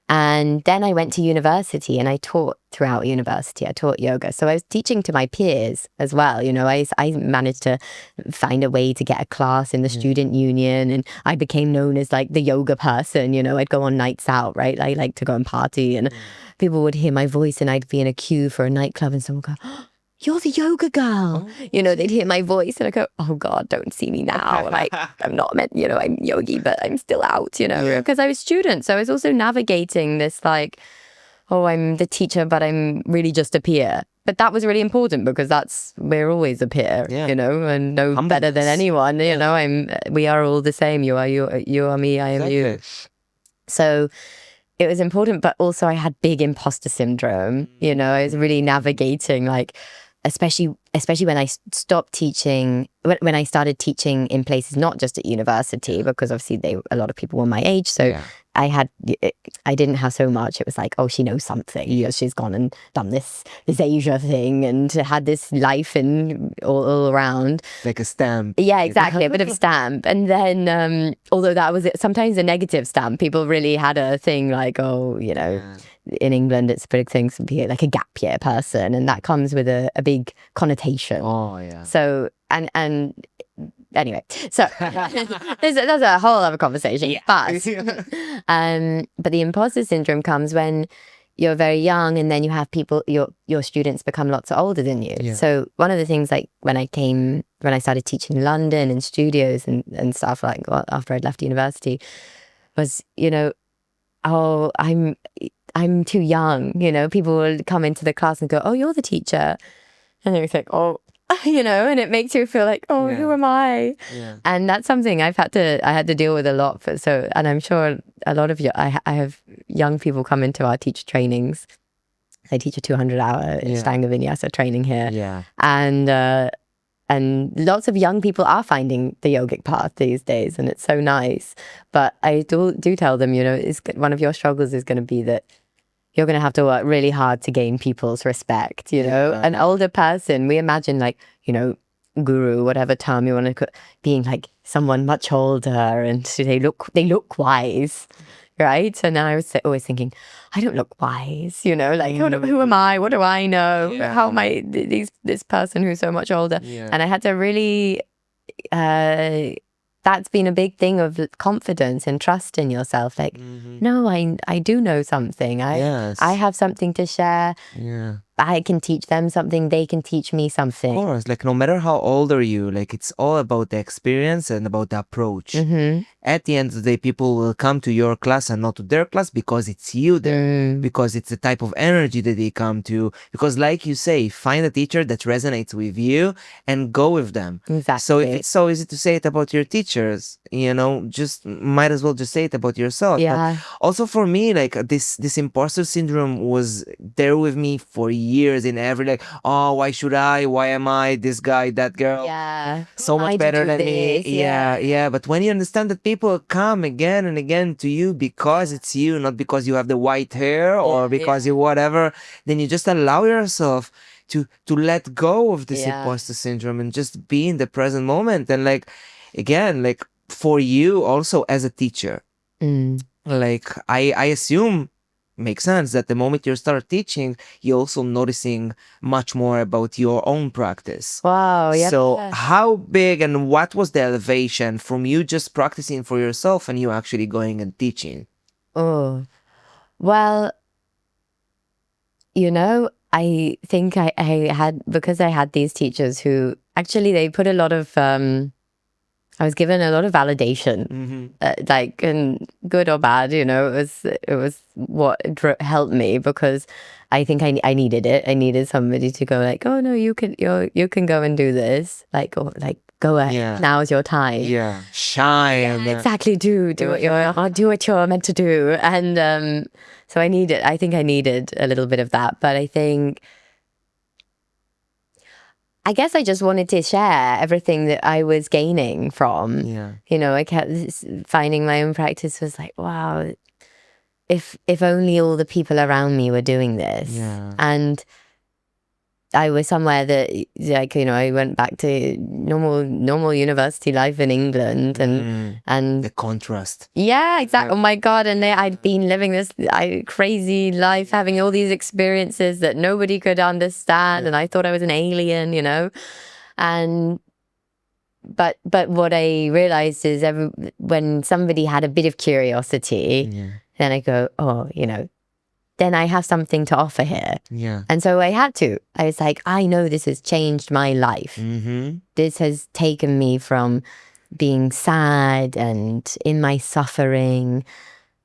And then I went to university, and I taught throughout university. I taught yoga. So I was teaching to my peers as well. You know, I managed to find a way to get a class in the student union, and I became known as like the yoga person. You know, I'd go on nights out, right? I like to go and party, and people would hear my voice, and I'd be in a queue for a nightclub, and someone would go, "Oh, you're the yoga girl." You know, they'd hear my voice, and I go, "Oh God, don't see me now." Like, I'm not meant, you know, I'm yogi, but I'm still out, you know, because I was student. So I was also navigating this like, oh, I'm the teacher, but I'm really just a peer. But that was really important, because we're always a peer, you know, and no better than anyone, you know, we are all the same. You are me, I am you. So it was important, but also I had big imposter syndrome. You know, I was really navigating, like, especially when I stopped teaching, when I started teaching in places not just at university, because obviously a lot of people were my age. So I didn't have so much. It was like, oh, she knows something. Because she's gone and done this Asia thing and had this life in all around. Like a stamp. Yeah, exactly. A bit of a stamp. And then, although that was sometimes a negative stamp, people really had a thing like, oh, you know, in England, it's a big thing to be like a gap year person. And that comes with a big connotation. Oh, yeah. So, and anyway, so there's a whole other conversation. But the imposter syndrome comes when you're very young, and then you have people, your students become lots older than you. So one of the things, like when I started teaching in London in studios and stuff, like after I'd left university, was, you know, oh, I'm too young. You know, people would come into the class and go, oh, you're the teacher. And they would think, oh, you know, and it makes you feel like, oh, who am I? And that's something I had to deal with a lot. And I'm sure a lot of you, I have young people come into our teacher trainings. I teach a 200-hour Ashtanga Vinyasa training here. And lots of young people are finding the yogic path these days, and it's so nice. But I do tell them, you know, one of your struggles is going to be that you're going to have to work really hard to gain people's respect, you know. An older person, we imagine, like, you know, guru, whatever term you want to being like someone much older, and they look wise, right? And I was always thinking, I don't look wise, you know, like, who am I? What do I know? How am I this person who's so much older? And I had to really that's been a big thing of confidence and trust in yourself. Like, no, I do know something. I have something to share. I can teach them something. They can teach me something. Of course, like no matter how old are you, like it's all about the experience and about the approach. At the end of the day, people will come to your class and not to their class because it's you there, because it's the type of energy that they come to. Because like you say, find a teacher that resonates with you and go with them. Exactly. So if it's so easy to say it about your teachers, you know, just might as well just say it about yourself. Yeah. But also for me, like this imposter syndrome was there with me for years in every, like, oh, why should I? Why am I? This guy, that girl. Yeah. So much better than me. Yeah. But when you understand that people come again and again to you because it's you, not because you have the white hair or because you whatever, then you just allow yourself to let go of this imposter syndrome and just be in the present moment. And like, again, like for you also as a teacher, like I assume makes sense that the moment you start teaching, you're also noticing much more about your own practice. Wow. Yeah. So how big and what was the elevation from you just practicing for yourself and you actually going and teaching? Oh, well, you know, I think I had, because I had these teachers who actually, they put a lot of, I was given a lot of validation, like, and good or bad, you know, it was what helped me, because I think I needed it. I needed somebody to go like, oh no, you can go and do this, like, or like, go ahead, now is your time. Yeah, shine. Exactly. Do what you're meant to do. And so I think I needed a little bit of that, but I think I guess I just wanted to share everything that I was gaining from. Yeah. You know, I kept finding my own practice was like, wow, if only all the people around me were doing this. Yeah. And I was somewhere that, like, you know, I went back to normal university life in England, and the contrast. yeah, exactly. Oh my God! And I'd been living this crazy life, having all these experiences that nobody could understand, and I thought I was an alien, you know. And but what I realized is when somebody had a bit of curiosity, then I go, oh, you know, then I have something to offer here. Yeah. And so I had to. I was like, I know this has changed my life. This has taken me from being sad and in my suffering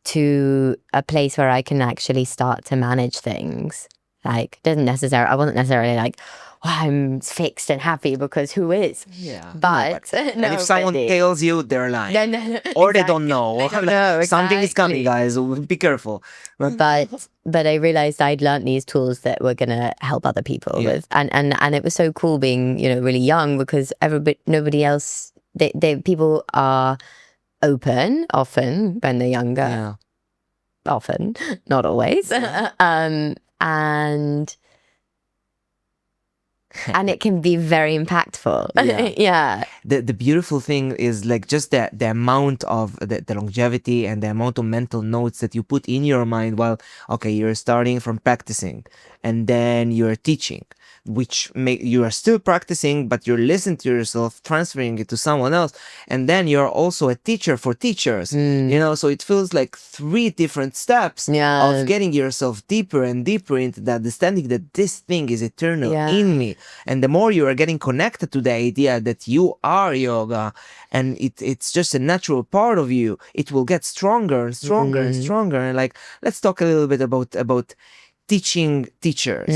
to a place where I can actually start to manage things. Like, I wasn't necessarily like, oh, I'm fixed and happy, because who is? Yeah. But and if someone tells you, they're lying. No, or exactly. they don't know. They don't know, Something is coming, exactly. guys. Be careful. But I realized I'd learned these tools that were going to help other people with. And it was so cool being, you know, really young, because nobody else, people are open often when they're younger. Yeah. Often, not always. And it can be very impactful. Yeah. The beautiful thing is like just the amount of the longevity and the amount of mental notes that you put in your mind while, okay, you're starting from practicing and then you're teaching, which you are still practicing, but you're listening to yourself, transferring it to someone else. And then you're also a teacher for teachers, you know, so it feels like 3 different steps of getting yourself deeper and deeper into the understanding that this thing is eternal in me. And the more you are getting connected to the idea that you are yoga and it's just a natural part of you, it will get stronger and stronger and stronger. And like, let's talk a little bit about teaching teachers.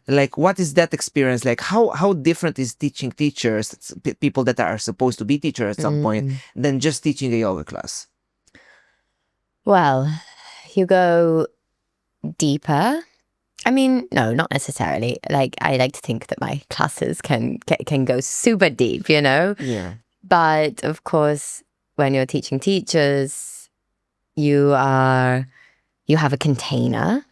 Like, what is that experience like? How different is teaching teachers, people that are supposed to be teachers at some point, than just teaching a yoga class? Well, you go deeper. I mean, no, not necessarily. Like, I like to think that my classes can go super deep, you know? Yeah. But of course, when you're teaching teachers, you have a container.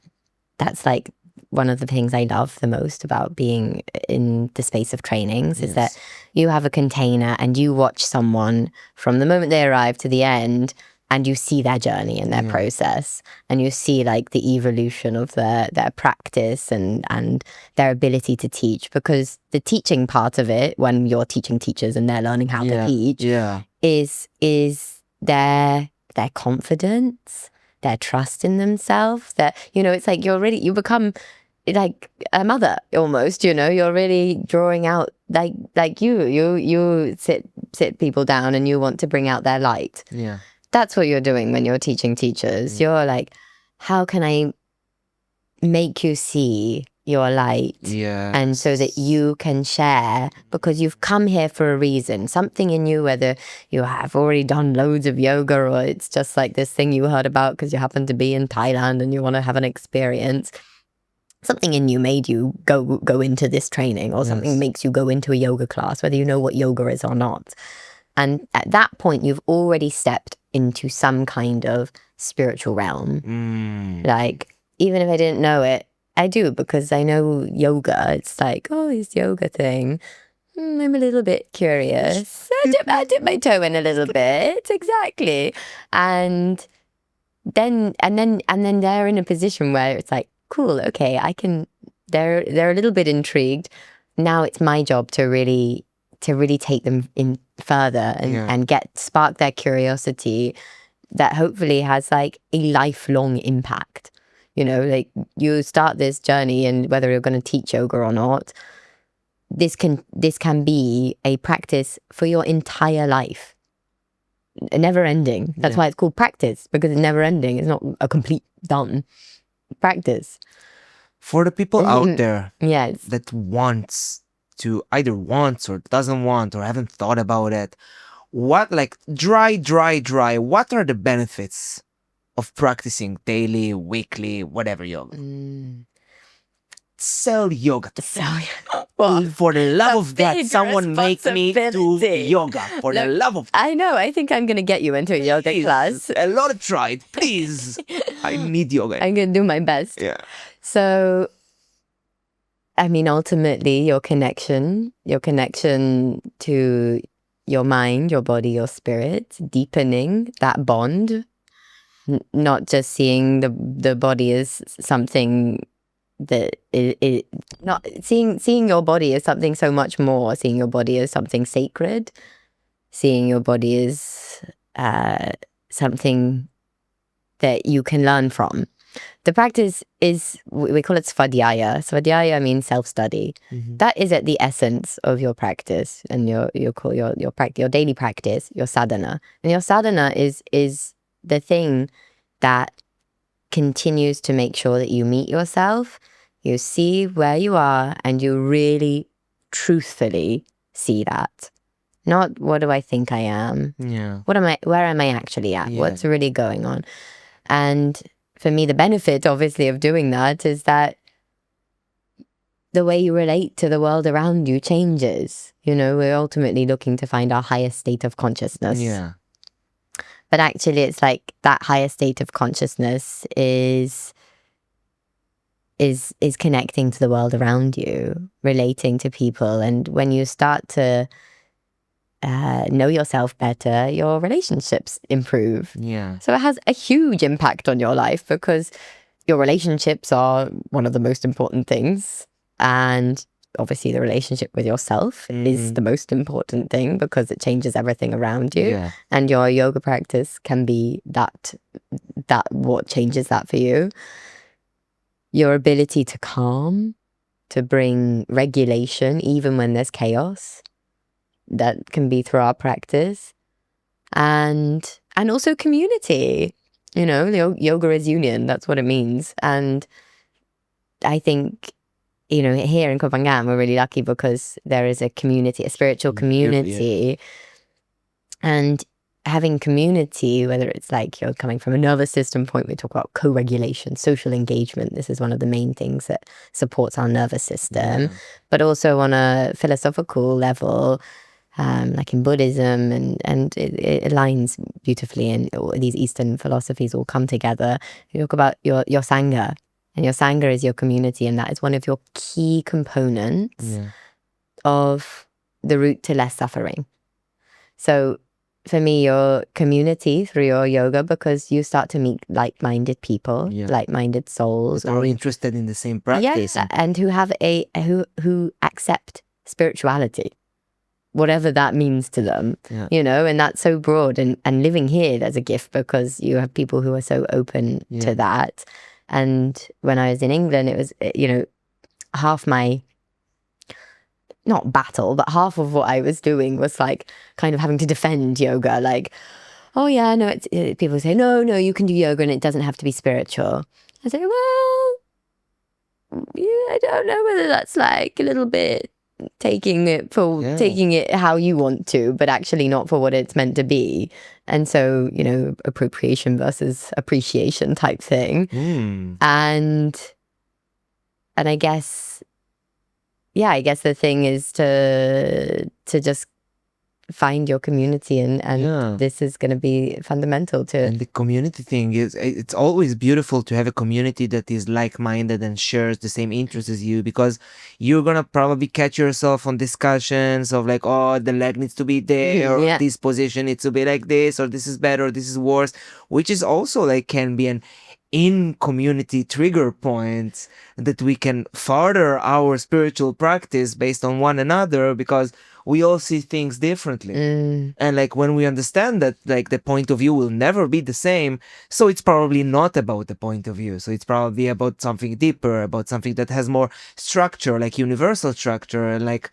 That's like one of the things I love the most about being in the space of trainings is that you have a container and you watch someone from the moment they arrive to the end, and you see their journey and their process, and you see like the evolution of their practice and their ability to teach. Because the teaching part of it, when you're teaching teachers and they're learning how to teach, is their confidence, their trust in themselves. That, you know, it's like you become like a mother almost, you know. You're really drawing out like you sit people down and you want to bring out their light. Yeah. That's what you're doing when you're teaching teachers. You're like, how can I make you see your light? And so that you can share, because you've come here for a reason. Something in you, whether you have already done loads of yoga or it's just like this thing you heard about because you happen to be in Thailand and you want to have an experience. Something in you made you go into this training, or something makes you go into a yoga class, whether you know what yoga is or not. And at that point, you've already stepped into some kind of spiritual realm. Like, even if I didn't know it, I do, because I know yoga. It's like, oh, this yoga thing. I'm a little bit curious. I dip my toe in a little bit. Exactly. And then they're in a position where it's like, cool, okay, they're a little bit intrigued. Now it's my job to really take them in further and spark their curiosity that hopefully has like a lifelong impact. You know, like, you start this journey, and whether you're going to teach yoga or not, this can be a practice for your entire life. Never ending. That's why it's called practice, because it's never ending. It's not a complete done practice. For the people out there that either wants or doesn't want or haven't thought about it, what, like, dry, what are the benefits of practicing daily, weekly, whatever yoga? sell yoga. So, well, For the love of God, big someone make me do responsibility. yoga. For the Look, love of I know. I think I'm going to get you into a yoga Please. class. A lot of tried. Please. I need yoga. I'm going to do my best. Yeah. So, I mean, ultimately, your connection to your mind, your body, your spirit, deepening that bond, not just seeing the body as something that it not seeing your body as something so much more, seeing your body as something sacred, seeing your body as something that you can learn from. The practice is, we call it svadhyaya. Svadhyaya means self-study. Mm-hmm. That is at the essence of your practice, and your daily practice, your sadhana. And your sadhana is the thing that continues to make sure that you meet yourself, you see where you are, and you really truthfully see that. Not what do I think I am? Yeah. Where am I actually at? Yeah. What's really going on? And for me, the benefit, obviously, of doing that is that the way you relate to the world around you changes. You know, we're ultimately looking to find our highest state of consciousness. Yeah. But actually, it's like that higher state of consciousness is connecting to the world around you, relating to people. And when you start to know yourself better, your relationships improve. Yeah. So it has a huge impact on your life, because your relationships are one of the most important things. And obviously the relationship with yourself is the most important thing, because it changes everything around you. Yeah. And your yoga practice can be that what changes that for you. Your ability to calm, to bring regulation, even when there's chaos, that can be through our practice. And also community. You know, yoga is union. That's what it means. And I think, you know, here in KohPhanCast, we're really lucky because there is a community, a spiritual community. And having community, whether it's like you're coming from a nervous system point, we talk about co-regulation, social engagement. This is one of the main things that supports our nervous system. But also on a philosophical level, like in Buddhism, and it aligns beautifully, and these Eastern philosophies all come together. You talk about your Sangha, and your Sangha is your community, and that is one of your key components of the route to less suffering. So for me, your community through your yoga, because you start to meet like-minded people, like-minded souls, that are interested in the same practice. and who have who accept spirituality, whatever that means to them, you know, and that's so broad. And living here, there's a gift, because you have people who are so open to that. And when I was in England, it was, you know, half my, not battle, but half of what I was doing was like kind of having to defend yoga. Like, oh yeah, no, it's people say, no, you can do yoga and it doesn't have to be spiritual. I say, well, yeah, I don't know whether that's like a little bit taking it how you want to, but actually not for what it's meant to be. And so, you know, appropriation versus appreciation type thing. And I guess the thing is to just find your community, and this is going to be fundamental to. And the community thing is, it's always beautiful to have a community that is like-minded and shares the same interests as you, because you're going to probably catch yourself on discussions of like, oh, the leg needs to be there, or this position needs to be like this, or this is better, or this is worse, which is also like can be an in community trigger points that we can further our spiritual practice based on one another, because we all see things differently. And like when we understand that like the point of view will never be the same, so it's probably not about the point of view. So it's probably about something deeper, about something that has more structure, like universal structure. And like,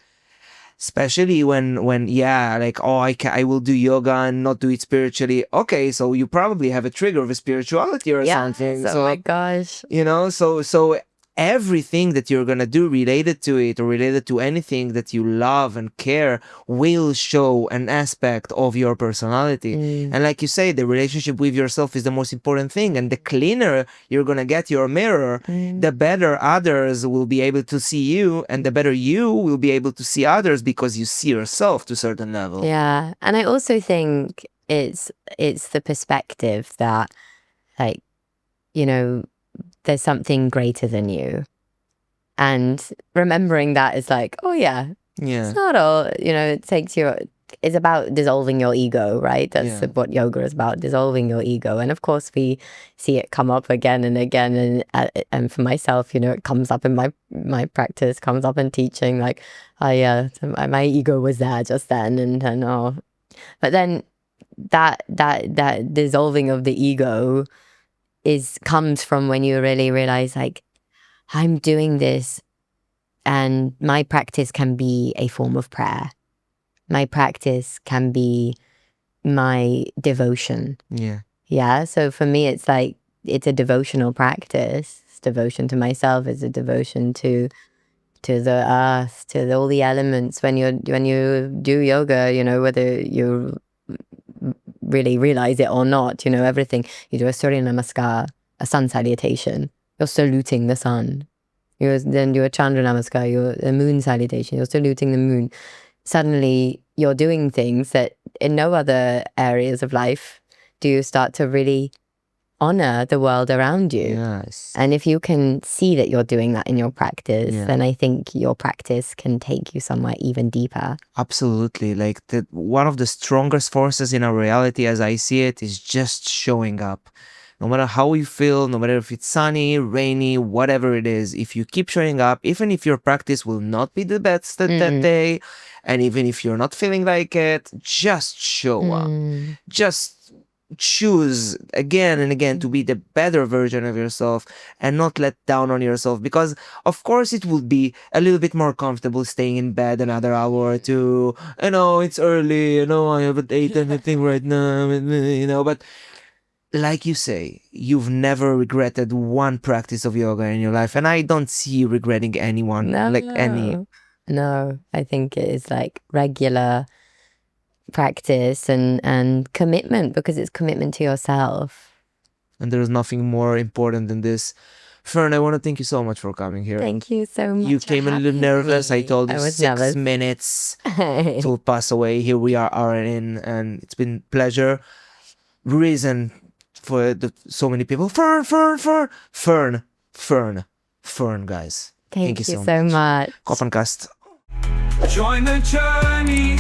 especially when like, oh, I will do yoga and not do it spiritually. Okay, so you probably have a trigger of a spirituality or something. Oh my gosh. You know, so everything that you're gonna do related to it or related to anything that you love and care will show an aspect of your personality. And like you say, the relationship with yourself is the most important thing. And the cleaner you're gonna get your mirror, the better others will be able to see you, and the better you will be able to see others because you see yourself to a certain level. Yeah. And I also think it's the perspective that, like, you know, there's something greater than you. And remembering that is like, oh yeah, Yeah. it's not all, you know, it's about dissolving your ego, right? That's Yeah. what yoga is about, dissolving your ego. And of course we see it come up again and again. And for myself, you know, it comes up in my practice, comes up in teaching, like, my ego was there just then. And oh, but then that dissolving of the ego comes from when you really realize, like, I'm doing this, and my practice can be a form of prayer. My practice can be my devotion. Yeah. Yeah. So for me, it's like, it's a devotional practice. It's devotion to myself. It's a devotion to the earth, to all the elements. When you do yoga, you know, whether you really realize it or not, you know, everything. You do a Surya Namaskar, a sun salutation, you're saluting the sun. You then do a Chandra Namaskar, a moon salutation, you're saluting the moon. Suddenly you're doing things that in no other areas of life do you start to really honor the world around you. Yes. And if you can see that you're doing that in your practice, Yeah. then I think your practice can take you somewhere even deeper. Absolutely. Like one of the strongest forces in our reality, as I see it, is just showing up. No matter how you feel, no matter if it's sunny, rainy, whatever it is, if you keep showing up, even if your practice will not be the best that day, and even if you're not feeling like it, just show up. Just choose again and again to be the better version of yourself and not let down on yourself, because of course it would be a little bit more comfortable staying in bed another hour or two. You know, it's early, you know, I haven't eaten anything right now, you know, but like you say, you've never regretted one practice of yoga in your life, and I don't see you regretting anyone. No, I think it is like regular practice and commitment, because it's commitment to yourself. And there's nothing more important than this. Fern, I want to thank you so much for coming here. Thank you so much. You came a little nervous. I told you I was 6 nervous. minutes to pass away. Here we are, hour in, and it's been pleasure. Reason for so many people. Fern, guys. Thank you so much. KohPhanCast. Join the journey.